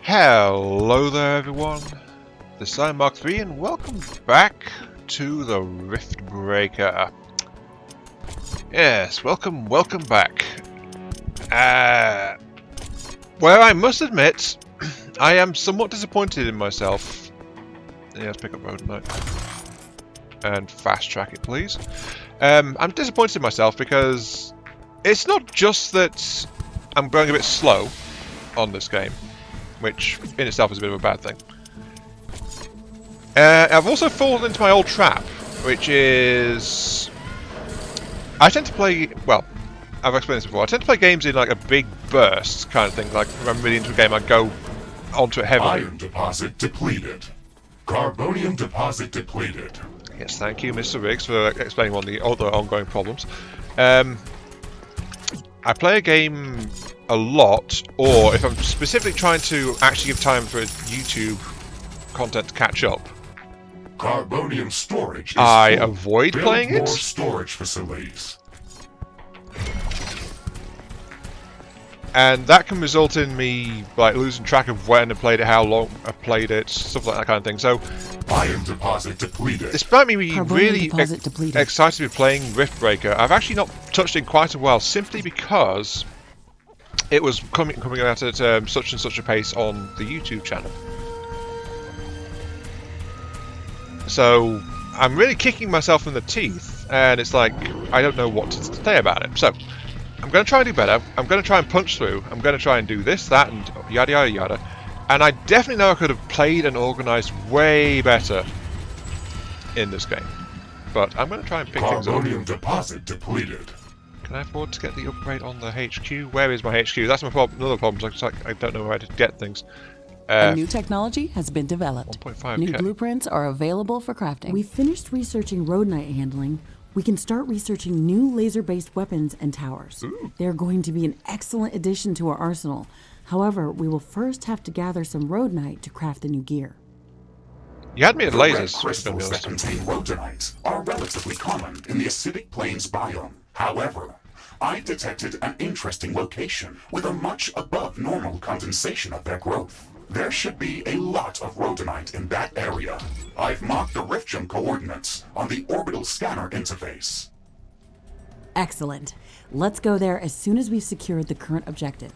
Hello there everyone, this is Mark III and welcome back to the Riftbreaker. Yes, welcome back. Where I must admit, I am somewhat disappointed in myself. Yeah, let's pick up road note. And fast track it please. I'm disappointed in myself because it's not just that I'm going a bit slow on this game, which in itself is a bit of a bad thing. I've also fallen into my old trap, which is... I tend to play... well, I've explained this before. I tend to play games in like a big burst kind of thing. Like, when I'm really into a game, I go onto it heavily. Iron deposit depleted. Carbonium deposit depleted. Yes, thank you, Mr. Riggs, for explaining one of the other ongoing problems. I play a game a lot, or if I'm specifically trying to actually give time for YouTube content to catch up, Carbonium storage is I full. avoid Build playing more it. storage facilities. And that can result in me like losing track of when I played it, how long I played it, stuff like that kind of thing. So, Iron deposit depleted. despite me being really depleted. excited to be playing Riftbreaker, I've actually not touched it in quite a while, simply because it was coming out at such and such a pace on the YouTube channel. So I'm really kicking myself in the teeth, and it's like I don't know what to say about it. So I'm going to try and do better. I'm going to try and punch through. I'm going to try and do this, that, and yada yada yada. And I definitely know I could have played and organised way better in this game. But I'm going to try and pick things up. Carbonium deposit depleted. Can I afford to get the upgrade on the HQ? Where is my HQ? That's my problem. Another problem. It's like I don't know where to get things. A new technology has been developed. 1.5K. New blueprints are available for crafting. We finished researching Rhodonite handling. We can start researching new laser-based weapons and towers. Ooh. They're going to be an excellent addition to our arsenal. However, we will first have to gather some Rhodonite to craft the new gear. You had me at The red lasers. crystals that contain rhodonite are relatively common in the acidic plains biome. However, I detected an interesting location with a much above normal condensation of their growth. There should be a lot of rhodonite in that area. I've marked the rift gem coordinates on the orbital scanner interface. Excellent. Let's go there as soon as we've secured the current objective.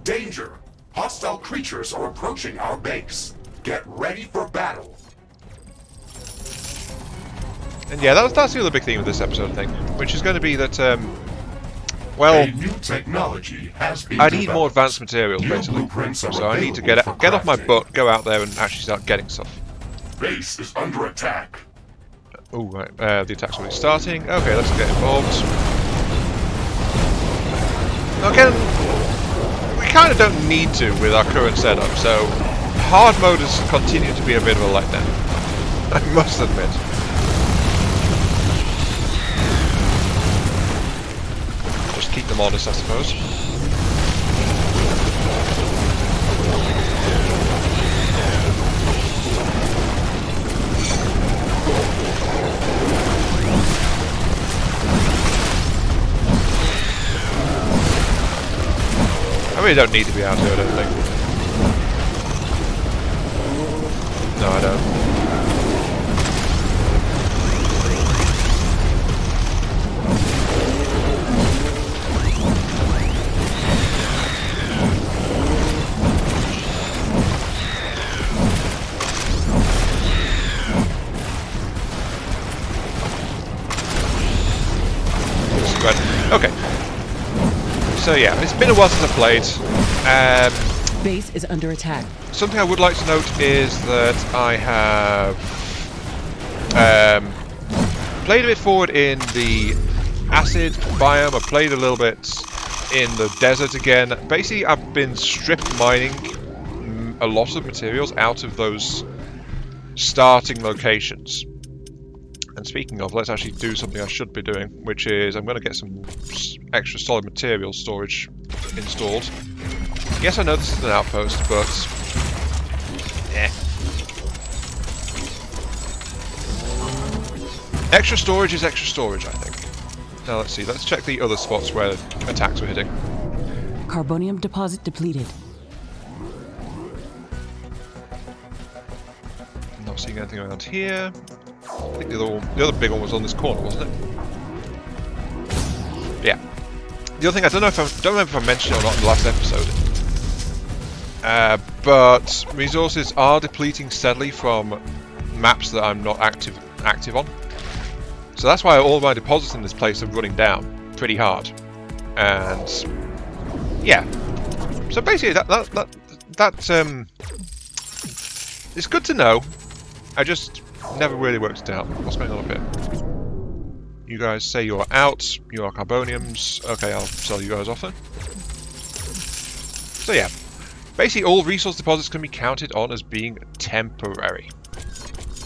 Danger! Hostile creatures are approaching our base. Get ready for battle. And yeah, that's the other big theme of this episode, I think, which is going to be that, well, A new technology has been I need developed. more advanced materials, New basically. blueprints are So I need to available get for off my crafting. butt, go out there and actually start getting stuff. Base is under attack. Oh, right, the attack's already starting. Okay, let's get involved. Again, we kind of don't need to with our current setup, so hard mode has continued to be a bit of a letdown, I must admit. Just keep them honest, I suppose. I really don't need to be out here, I don't think. No, I don't. Okay. So yeah, it's been a while since I've played. Base is under attack. Something I would like to note is that I have played a bit forward in the acid biome. I played a little bit in the desert again. Basically, I've been strip mining a lot of materials out of those starting locations. And speaking of, let's actually do something I should be doing, which is I'm going to get some extra solid material storage installed. Yes, I know this is an outpost, but... Extra storage is extra storage, I think. Now let's see, let's check the other spots where attacks were hitting. Carbonium deposit depleted. Not seeing anything around here. I think the other big one was on this corner, wasn't it? Yeah. The other thing, I don't remember if I mentioned it or not in the last episode, but resources are depleting steadily from maps that I'm not active on. So that's why all my deposits in this place are running down pretty hard. And yeah. So basically, it's good to know. I just never really worked it out. What's going on up here? You guys say you're out. You are carboniums. Okay, I'll sell you guys off then. So yeah, basically all resource deposits can be counted on as being temporary,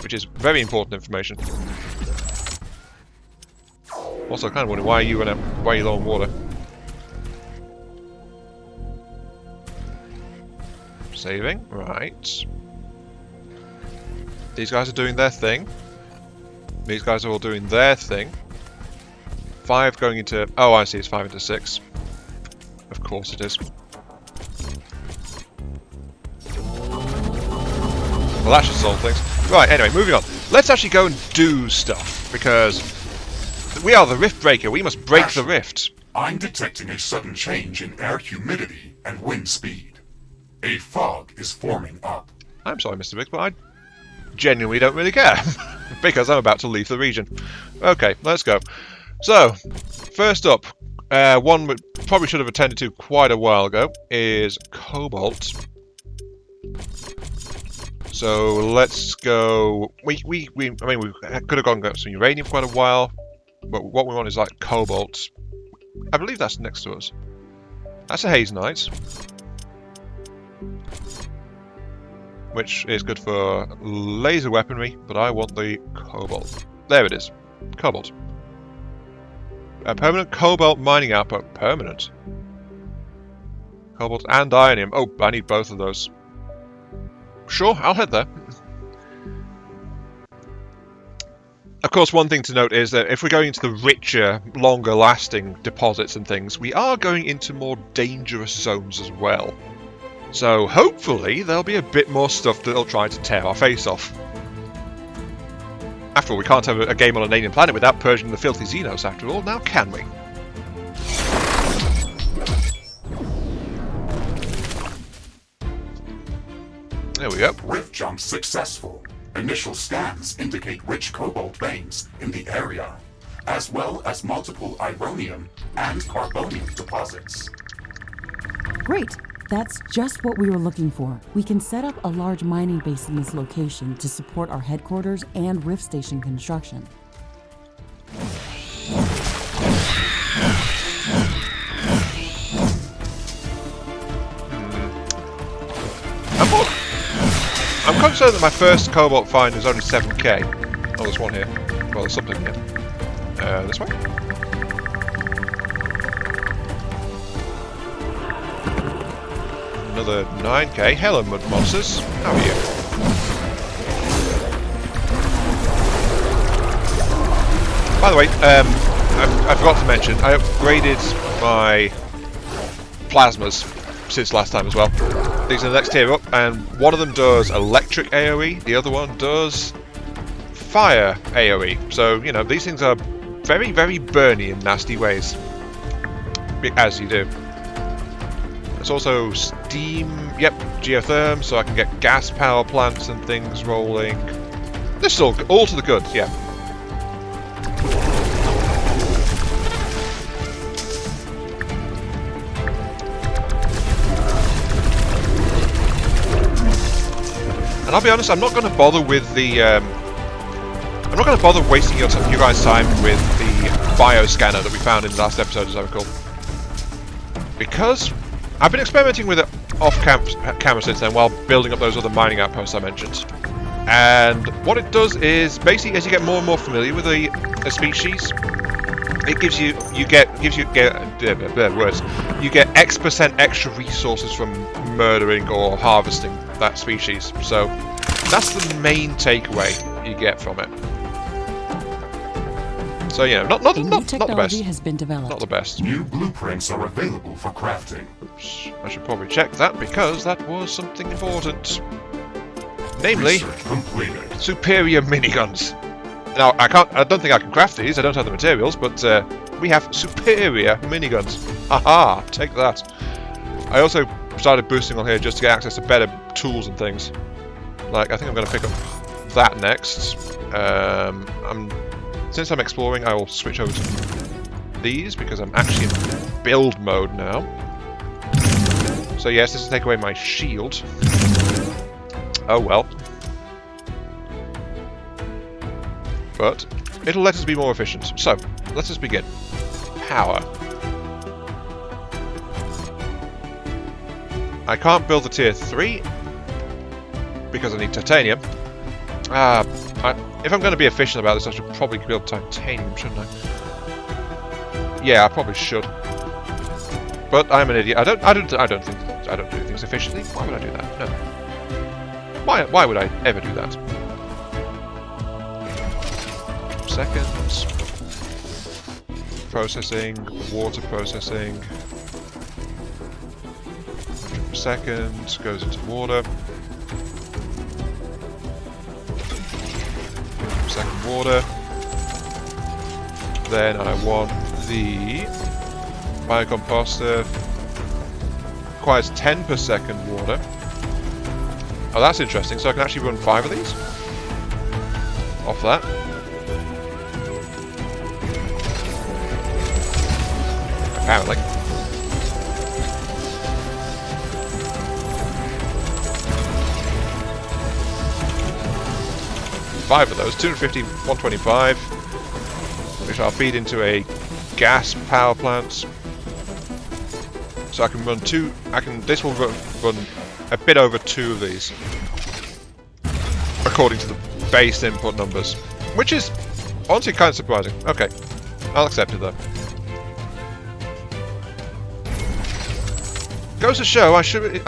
which is very important information. Also, I kind of wonder why are you low on water? Saving, right. These guys are doing their thing. These guys are all doing their thing. 5 going into... Oh, I see, it's 5 into 6. Of course it is. Well, that should solve things. Right, anyway, moving on. Let's actually go and do stuff, because we are the Riftbreaker. We must break the rift. I'm detecting a sudden change in air humidity and wind speed. A fog is forming up. I'm sorry, Mr. Biggs, but I genuinely don't really care, because I'm about to leave the region. Okay, let's go. So, first up, one we probably should have attended to quite a while ago, is cobalt. So let's go. I mean, we could have got some uranium for quite a while, but what we want is like cobalt. I believe that's next to us. That's a hazenite, which is good for laser weaponry, but I want the cobalt. There it is, cobalt. A permanent cobalt mining output. Permanent. Cobalt and ionium. Oh, I need both of those. Sure, I'll head there. Of course, one thing to note is that if we're going into the richer, longer-lasting deposits and things, we are going into more dangerous zones as well. So, hopefully, there'll be a bit more stuff that'll try to tear our face off. After all, we can't have a game on an alien planet without purging the filthy Xenos, after all, now can we? There we go. Rift jump successful. Initial scans indicate rich cobalt veins in the area, as well as multiple ironium and carbonium deposits. Great. That's just what we were looking for. We can set up a large mining base in this location to support our headquarters and rift station construction. I'm concerned that my first cobalt find is only 7k. Oh, there's one here. Well, there's something here. This way? Another 9k. Hello, mud monsters. How are you? By the way, I forgot to mention, I upgraded my plasmas since last time as well. These are the next tier up, and one of them does electric AoE, the other one does fire AoE. So, you know, these things are very, very burny in nasty ways. As you do. There's also steam, yep, geotherm, so I can get gas power plants and things rolling. This is all to the good, yeah. And I'll be honest, I'm not going to bother with the. I'm not going to bother wasting you guys' time with the bioscanner that we found in the last episode, as I recall, because I've been experimenting with it off-camera since then, while building up those other mining outposts I mentioned. And what it does is, basically, as you get more and more familiar with a species, it gives you X% extra resources from murdering or harvesting that species. So that's the main takeaway you get from it. So, you know, not the best. Technology has been developed. Not the best. New blueprints are available for crafting. Oops, I should probably check that because that was something important. Namely, Research completed. superior miniguns. Now, I don't think I can craft these, I don't have the materials, but we have superior miniguns. Haha, take that. I also started boosting on here just to get access to better tools and things. Like, I think I'm going to pick up that next. Since I'm exploring, I will switch over to these, because I'm actually in build mode now. So yes, this will take away my shield. Oh well. But it'll let us be more efficient. So, let us begin. Power. I can't build the tier 3 because I need titanium. If I'm going to be efficient about this, I should probably build titanium, shouldn't I? Yeah, I probably should. But I'm an idiot. I don't do things efficiently. Why would I do that? No. Why would I ever do that? Seconds. Processing, water processing. 100 per second goes into water. 100 per second water. Then I want the biocomposter. Requires 10 per second water. Oh, that's interesting. So I can actually run 5 of these off that. Apparently. Five of those, 250, 125, which I'll feed into a gas power plant. So I can run this will run a bit over 2 of these, according to the base input numbers, which is honestly kind of surprising. Okay, I'll accept it though. Goes to show I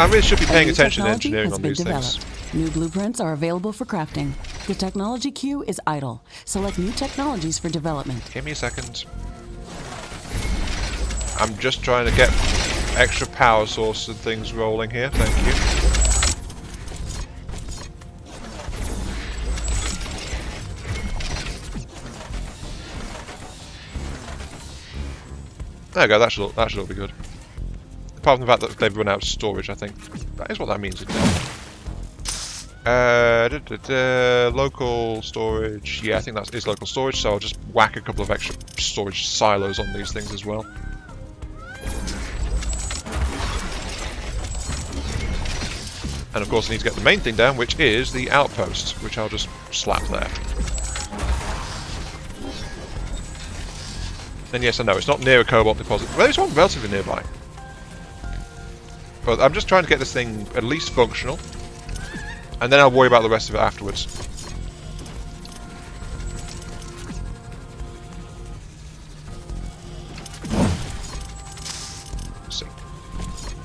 really should be paying attention to engineering on these things. New blueprints are available for crafting. The technology queue is idle. Select new technologies for development. Give me a second. I'm just trying to get extra power sources and things rolling here. Thank you. There we go. That should all be good. Apart from the fact that they've run out of storage, I think that is what that means. Local storage. Yeah, I think that is local storage. So I'll just whack a couple of extra storage silos on these things as well. And of course I need to get the main thing down, which is the outpost, which I'll just slap there. And yes, I know, it's not near a cobalt deposit. Well, there's one relatively nearby. But I'm just trying to get this thing at least functional. And then I'll worry about the rest of it afterwards.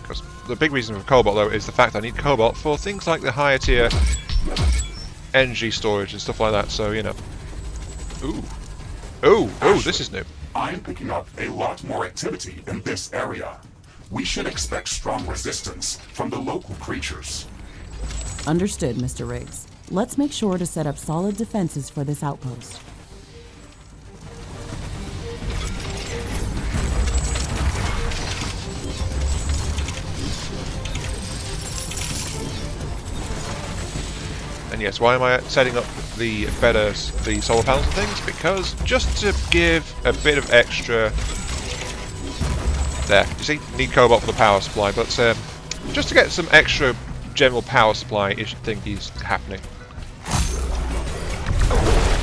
Because the big reason for cobalt, though, is the fact I need cobalt for things like the higher tier energy storage and stuff like that, so, you know. Ooh. Ooh, this is new. I'm picking up a lot more activity in this area. We should expect strong resistance from the local creatures. Understood, Mr. Riggs. Let's make sure to set up solid defenses for this outpost. And yes, why am I setting up the solar panels and things? Because just to give a bit of extra. There, you see, need cobalt for the power supply, but just to get some extra general power supply thing is happening.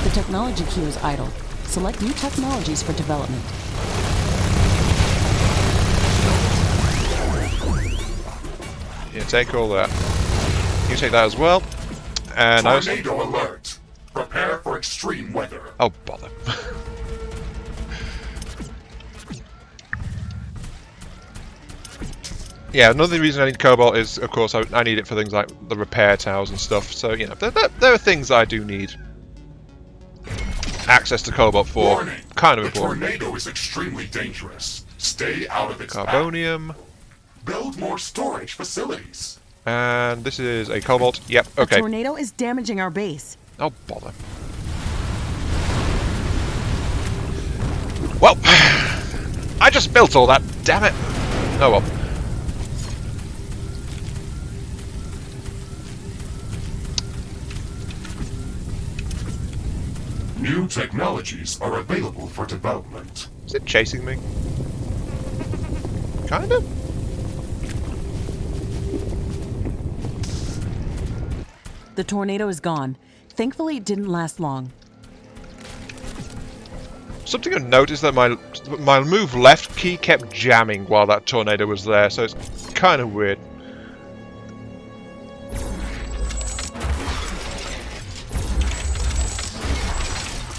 The technology queue is idle. Select new technologies for development. Yeah, take all that. You take that as well. And Tornado alert! Prepare for extreme weather. Oh, bother. Yeah, another reason I need cobalt is, of course, I need it for things like the repair towers and stuff. So, you know, there are things I do need access to cobalt for. Warning. Kind of the important. Tornado is extremely dangerous. Stay out of its Carbonium. path. Build more storage facilities. And this is a cobalt. Yep, A okay. tornado is damaging our base. Oh, bother. Well, I just built all that, damn it. Oh well. New technologies are available for development. Is it chasing me? Kind of. The tornado is gone. Thankfully, it didn't last long. Something I noticed that my move left key kept jamming while that tornado was there, so it's kind of weird.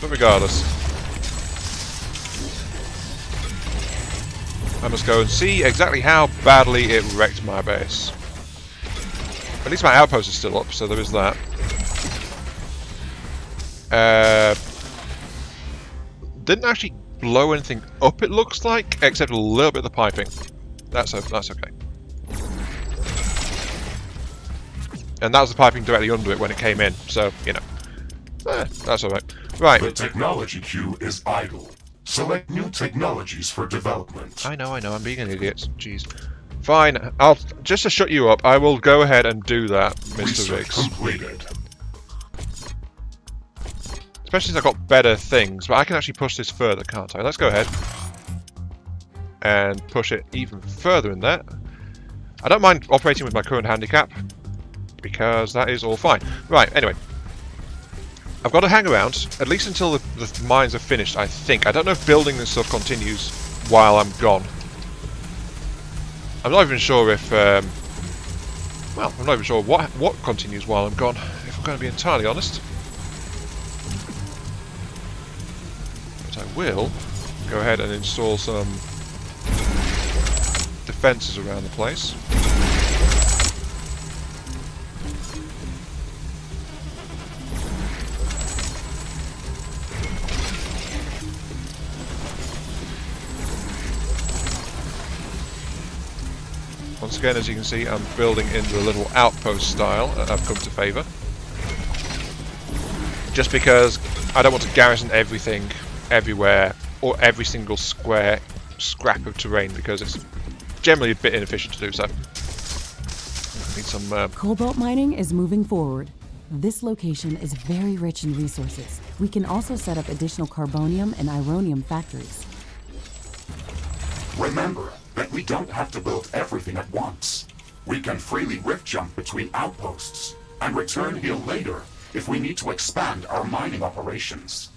But regardless, I must go and see exactly how badly it wrecked my base. At least my outpost is still up, so there is that. Didn't actually blow anything up, it looks like, except a little bit of the piping. That's okay. And that was the piping directly under it when it came in, so, you know. That's alright. Right. The technology queue is idle. Select new technologies for development. I know, I'm being an idiot. Jeez. Fine, just to shut you up, I will go ahead and do that, Mr. Research Riggs. completed. Especially since I've got better things, but I can actually push this further, can't I? Let's go ahead and push it even further in there. I don't mind operating with my current handicap, because that is all fine. Right, anyway. I've got to hang around, at least until the mines are finished, I think. I don't know if building this stuff continues while I'm gone. I'm not even sure if... well, I'm not even sure what continues while I'm gone, if I'm going to be entirely honest. But I will go ahead and install some defences around the place. Once again, as you can see, I'm building in the little outpost style that I've come to favour. Just because I don't want to garrison everything, everywhere, or every single square scrap of terrain, because it's generally a bit inefficient to do so. Need some... Cobalt mining is moving forward. This location is very rich in resources. We can also set up additional carbonium and ironium factories. Remember that we don't have to build everything at once. We can freely rift jump between outposts and return here later if we need to expand our mining operations.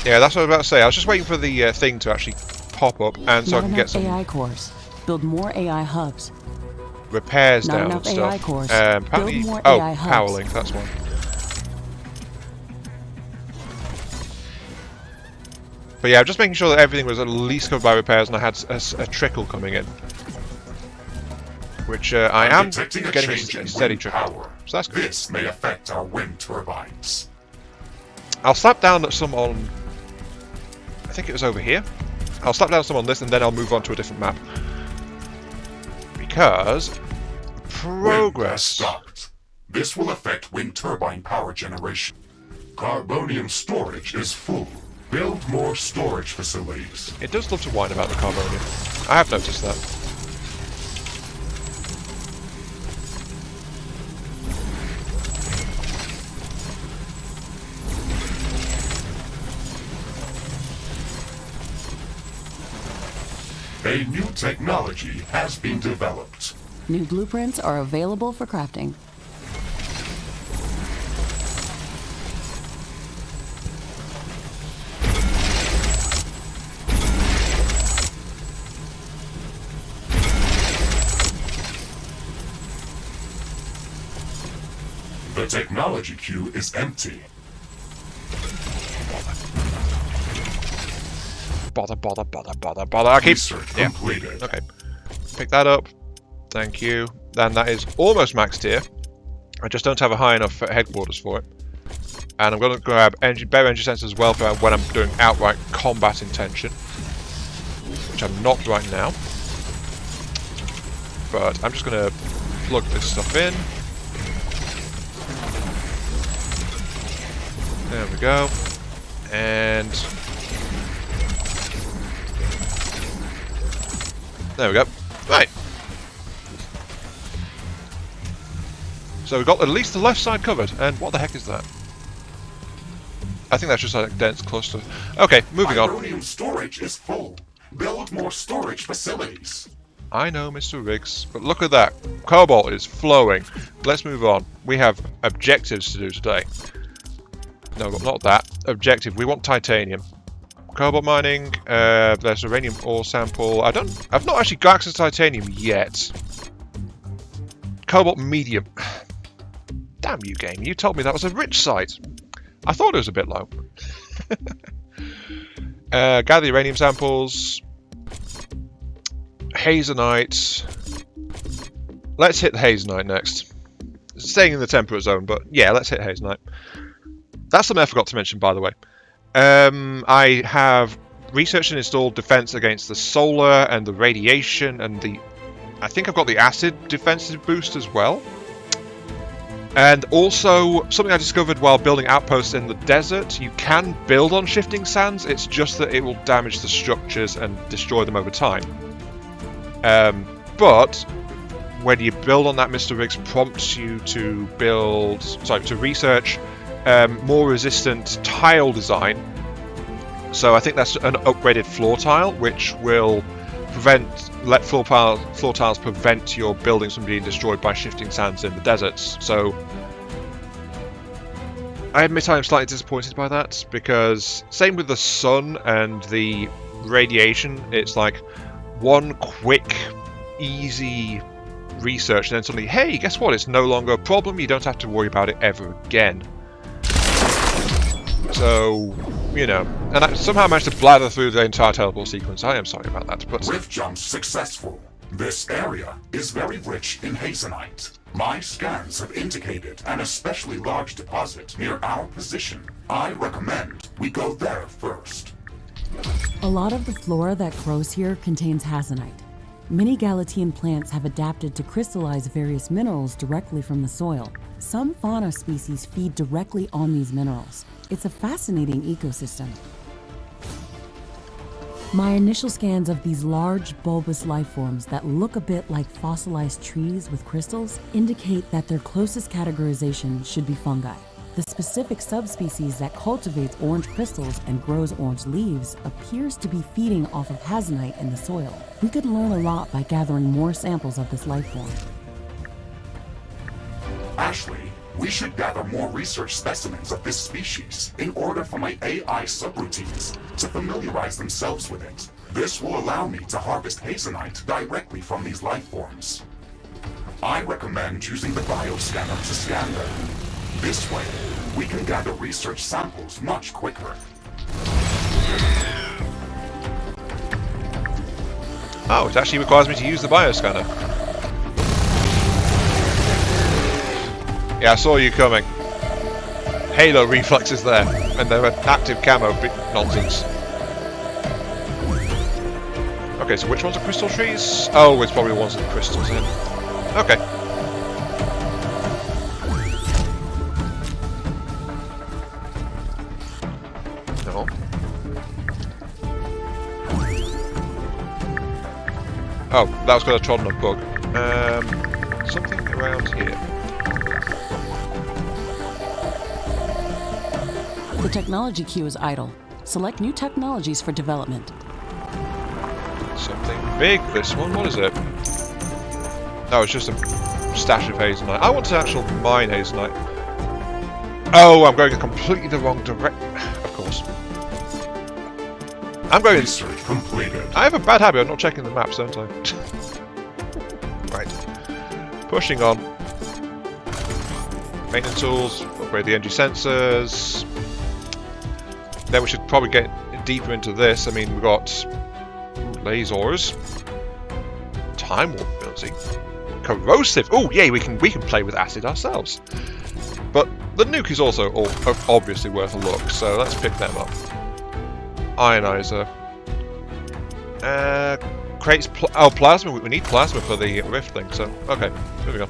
Yeah, that's what I was about to say. I was just waiting for the thing to actually pop up, and so I can get some AI cores. Build more AI hubs. repairs Not down enough and stuff. AI cores. Apparently, Build more oh, AI hubs. power link, that's one. But yeah, I'm just making sure that everything was at least covered by repairs, and I had a trickle coming in. Which I am Detecting getting change in a steady wind trickle. power. So that's good. This may affect our wind turbines. I'll slap down some on... I think it was over here. I'll slap down some on this, and then I'll move on to a different map. Because... Wind has progress. stopped. This will affect wind turbine power generation. Carbonium storage is full. Build more storage facilities. It does love to whine about the carbonium. I have noticed that. A new technology has been developed. New blueprints are available for crafting. The technology queue is empty. Bother. I keep... Research Yeah. completed. Okay. Pick that up. Thank you. Then that is almost maxed here. I just don't have a high enough headquarters for it. And I'm going to grab better energy sensors as well for when I'm doing outright combat intention. Which I'm not right now. but I'm just going to plug this stuff in. There we go. And there we go. Right. So we've got at least the left side covered. And what the heck is that? I think that's just like a dense cluster. Okay, moving on. Ironium storage is full. Build more storage facilities. I know, Mr. Riggs, but look at that. Cobalt is flowing. Let's move on. We have objectives to do today. No, not that. Objective. We want titanium. Cobalt mining. There's uranium ore sample. I've not actually got access to titanium yet. Cobalt medium. Damn you, game. You told me that was a rich site. I thought it was a bit low. Gather uranium samples. Hazenite. Let's hit the Hazenite next. Staying in the temperate zone, but yeah, let's hit Hazenite. That's something I forgot to mention, by the way. I have researched and installed defense against the solar and the radiation and the... I think I've got the acid defensive boost as well. And also, something I discovered while building outposts in the desert, you can build on shifting sands, it's just that it will damage the structures and destroy them over time. But when you build on that, Mr. Riggs prompts you to research more resistant tile design. So I think that's an upgraded floor tile, which will let floor tiles prevent your buildings from being destroyed by shifting sands in the deserts. So I admit I'm slightly disappointed by that, because same with the sun and the radiation, it's like one quick, easy research, and then suddenly, hey, guess what? It's no longer a problem. You don't have to worry about it ever again. So, you know, and I somehow managed to blather through the entire teleport sequence. I am sorry about that, but... Rift jump successful. This area is very rich in hazenite. My scans have indicated an especially large deposit near our position. I recommend we go there first. A lot of the flora that grows here contains hazenite. Many Galatian plants have adapted to crystallize various minerals directly from the soil. Some fauna species feed directly on these minerals. It's a fascinating ecosystem. My initial scans of these large, bulbous life forms that look a bit like fossilized trees with crystals indicate that their closest categorization should be fungi. The specific subspecies that cultivates orange crystals and grows orange leaves appears to be feeding off of hazenite in the soil. We could learn a lot by gathering more samples of this life form. Ashley, we should gather more research specimens of this species in order for my AI subroutines to familiarize themselves with it. This will allow me to harvest hazenite directly from these life forms. I recommend using the bioscanner to scan them. This way, we can gather research samples much quicker. Oh, it actually requires me to use the bioscanner. Yeah, I saw you coming. Halo reflexes there, and they're an active camo nonsense. Okay, so which ones are crystal trees? Oh, it's probably the ones with the crystals in. Okay. No. Oh, that was because I trod on a bug. Something around here. The technology queue is idle. Select new technologies for development. Something big, this one. What is it? No, it's just a stash of hazenite. I want to actually mine hazenite. Oh, I'm going completely the wrong direction. Of course. I'm going... Research completed. I have a bad habit of not checking the maps, don't I? Right. Pushing on. Maintenance tools. Upgrade the energy sensors. Then we should probably get deeper into this. I mean, we've got lasers, time warp ability, corrosive. Oh, yay! We can play with acid ourselves. But the nuke is also obviously worth a look. So let's pick them up. Ionizer, creates plasma. We need plasma for the rift thing. So okay, moving on.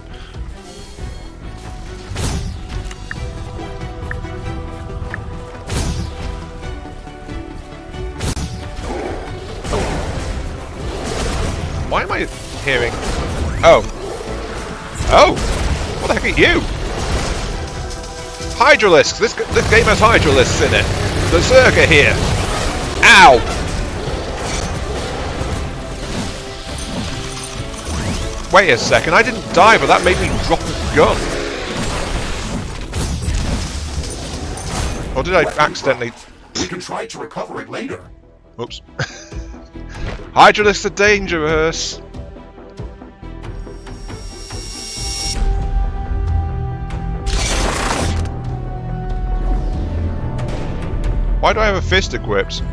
Why am I hearing? Oh. Oh! What the heck are you? Hydralisks! This game has hydralisks in it. Berserker here. Ow! Wait a second, I didn't die, but that made me drop a gun. Or did I accidentally... We can try to recover it later. Oops. Hydralisks are dangerous. Why do I have a fist equipped?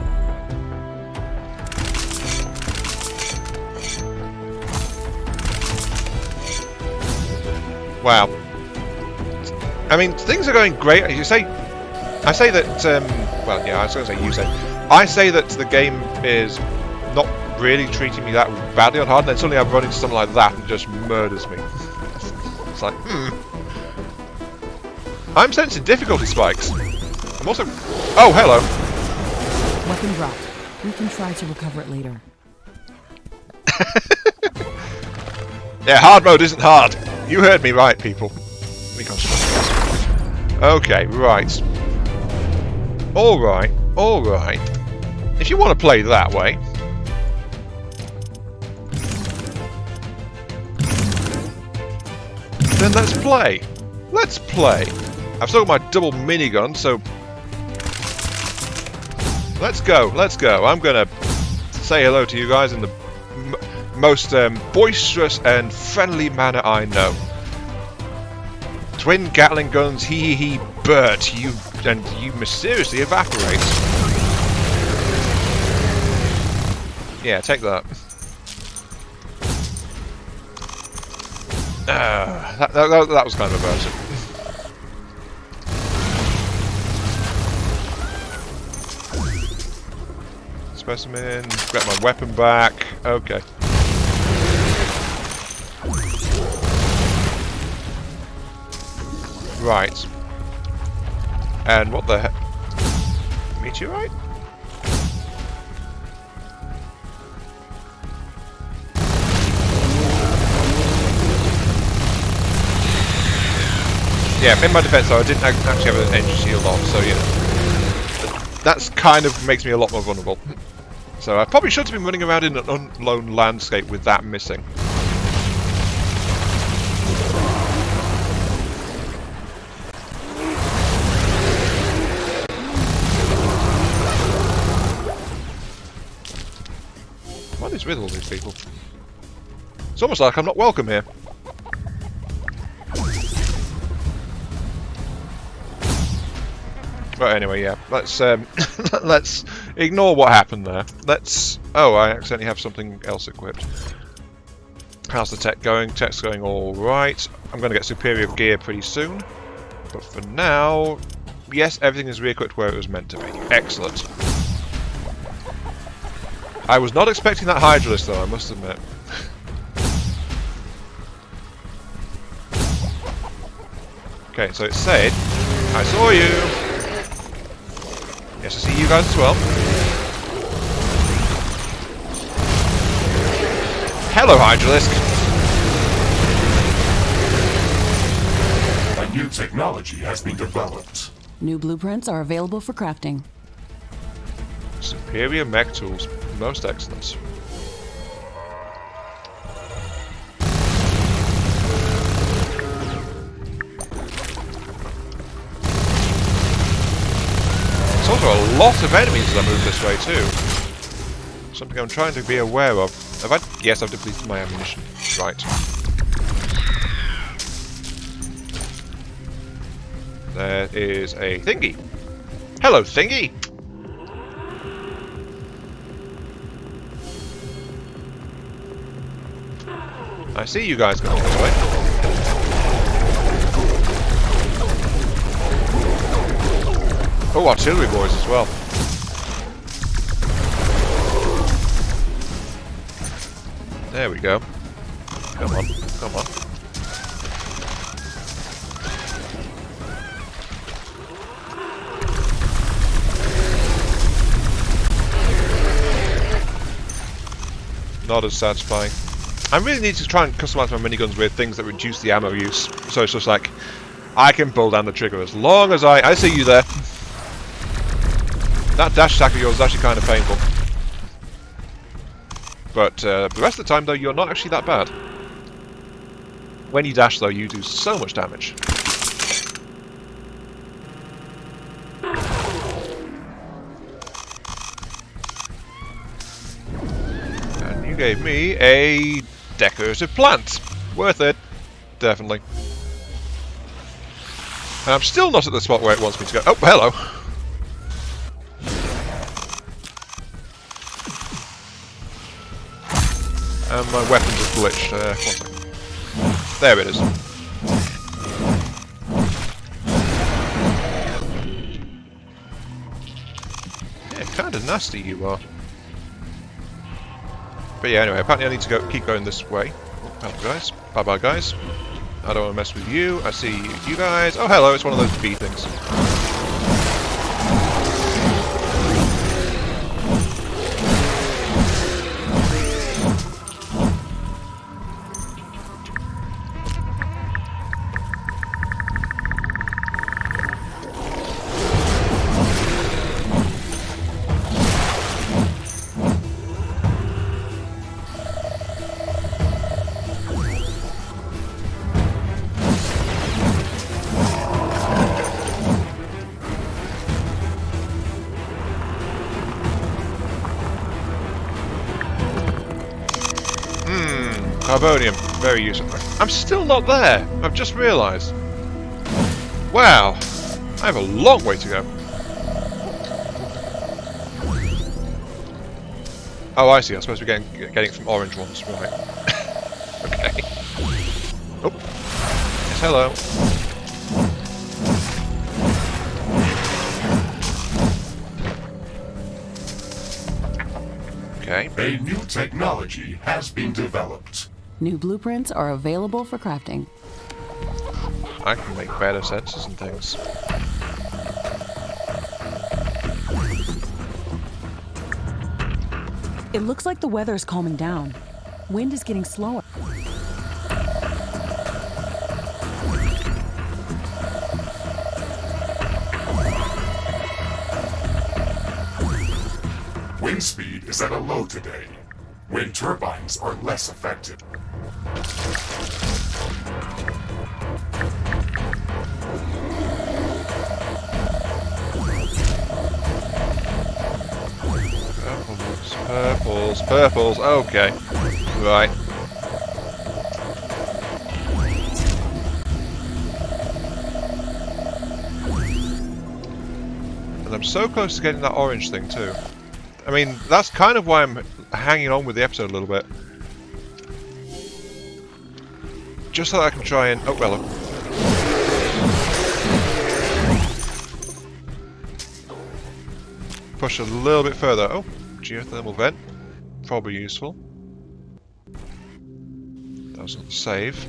Wow. I mean, things are going great. I say that. Well, yeah, I was going to say you say. I say that the game is not really treating me that badly on hard, and then suddenly I run into something like that and it just murders me. It's like, I'm sensing difficulty spikes. I'm also... Oh, hello. Weapon dropped. We can try to recover it later. Yeah, hard mode isn't hard. You heard me right, people. Let me concentrate. Okay, right. Alright, alright. If you want to play that way... then let's play. Let's play. I've still got my double minigun, so... let's go, let's go. I'm gonna say hello to you guys in the most boisterous and friendly manner I know. Twin Gatling guns, hee, Bert, you mysteriously evaporate. Yeah, take that. That was kind of embarrassing. Specimen, get my weapon back. Okay. Right. And what the heck? Meteorite? Yeah, in my defense though, I didn't actually have an energy shield on, so you know. That's kind of makes me a lot more vulnerable. So I probably should have been running around in an unknown landscape with that missing. What is with all these people? It's almost like I'm not welcome here. But anyway, yeah, let's let's ignore what happened there. Let's... oh, I accidentally have something else equipped. How's the tech going? Tech's going all right. I'm going to get superior gear pretty soon. But for now, yes, everything is re-equipped where it was meant to be. Excellent. I was not expecting that Hydralisk though, I must admit. Okay, so it said, I saw you. Yes, I see you guys as well. Hello, Hydralisk. A new technology has been developed. New blueprints are available for crafting. Superior mech tools. Most excellent. There's also a lot of enemies as I move this way too. Something I'm trying to be aware of. Have I? Yes, I've depleted my ammunition. Right. There is a thingy. Hello, thingy! I see you guys going this way. Oh, artillery boys as well. There we go. Come on, come on. Not as satisfying. I really need to try and customize my miniguns with things that reduce the ammo use. So it's just like, I can pull down the trigger as long as I see you there. That dash attack of yours is actually kind of painful. But the rest of the time, though, you're not actually that bad. When you dash, though, you do so much damage. And you gave me a decorative plant. Worth it. Definitely. And I'm still not at the spot where it wants me to go. Oh, hello. And my weapons are glitched. One second. There it is. Yeah, kind of nasty you are. But yeah, anyway, apparently I need to keep going this way. Oh, hello guys. Bye-bye guys. I don't want to mess with you. I see you guys. Oh, hello, it's one of those bee things. Carbonium, very useful. I'm still not there. I've just realised. Wow, I have a long way to go. Oh, I see. I'm supposed to be getting it from orange ones, right? Okay. Oh, yes, hello. Okay. A new technology has been developed. New blueprints are available for crafting. I can make better sensors and things. It looks like the weather is calming down. Wind is getting slower. Wind speed is at a low today. Wind turbines are less affected. Purples, okay. Right. And I'm so close to getting that orange thing too. I mean, that's kind of why I'm hanging on with the episode a little bit. Just so that I can try and... Oh, well. Push a little bit further. Oh, geothermal vent. Probably useful. Doesn't save.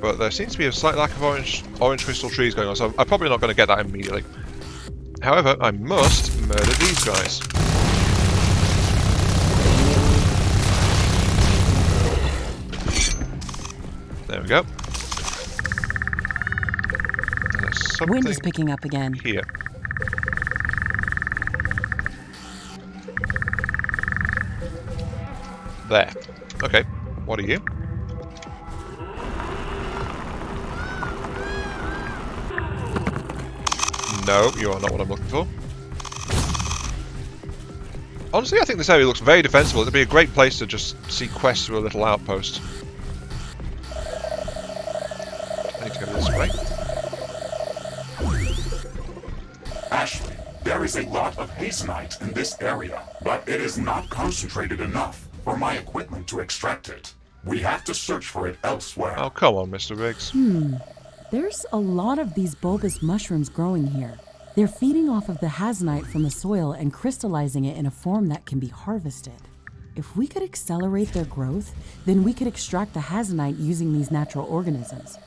But there seems to be a slight lack of orange crystal trees going on, so I'm probably not going to get that immediately. However, I must murder these guys. There we go. There's Wind is picking up again. Here. There. Okay. What are you? No, you are not what I'm looking for. Honestly, I think this area looks very defensible. It'd be a great place to just see quests through a little outpost. I need to go this way. Ashley, there is a lot of hazenite in this area, but it is not concentrated enough for my equipment to extract it. We have to search for it elsewhere. Oh, come on, Mr. Riggs. There's a lot of these bulbous mushrooms growing here. They're feeding off of the hazenite from the soil and crystallizing it in a form that can be harvested. If we could accelerate their growth, then we could extract the hazonite using these natural organisms.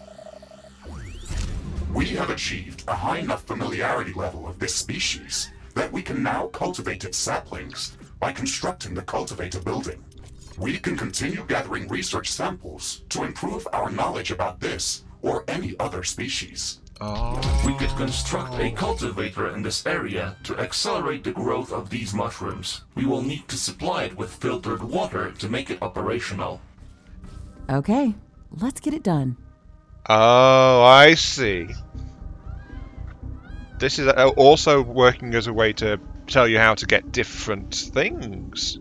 We have achieved a high enough familiarity level of this species that we can now cultivate its saplings by constructing the cultivator building. We can continue gathering research samples to improve our knowledge about this or any other species. We could construct a cultivator in this area to accelerate the growth of these mushrooms. We will need to supply it with filtered water to make it operational. Okay, let's get it done. Oh, I see. This is also working as a way to tell you how to get different things.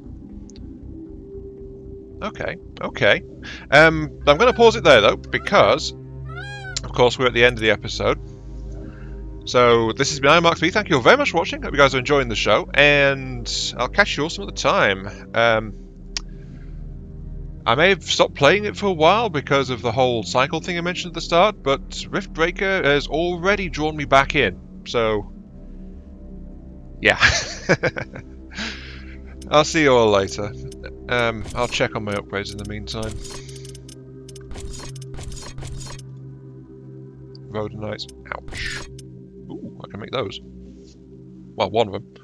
Okay, okay. I'm going to pause it there, though, because, of course, we're at the end of the episode. So, this has been I'm Mark 3. Thank you all very much for watching. Hope you guys are enjoying the show, and I'll catch you all some other time. I may have stopped playing it for a while because of the whole cycle thing I mentioned at the start, but Riftbreaker has already drawn me back in. So, yeah. I'll see you all later. I'll check on my upgrades in the meantime. Rhodonites. Ouch. Ooh, I can make those. Well, one of them.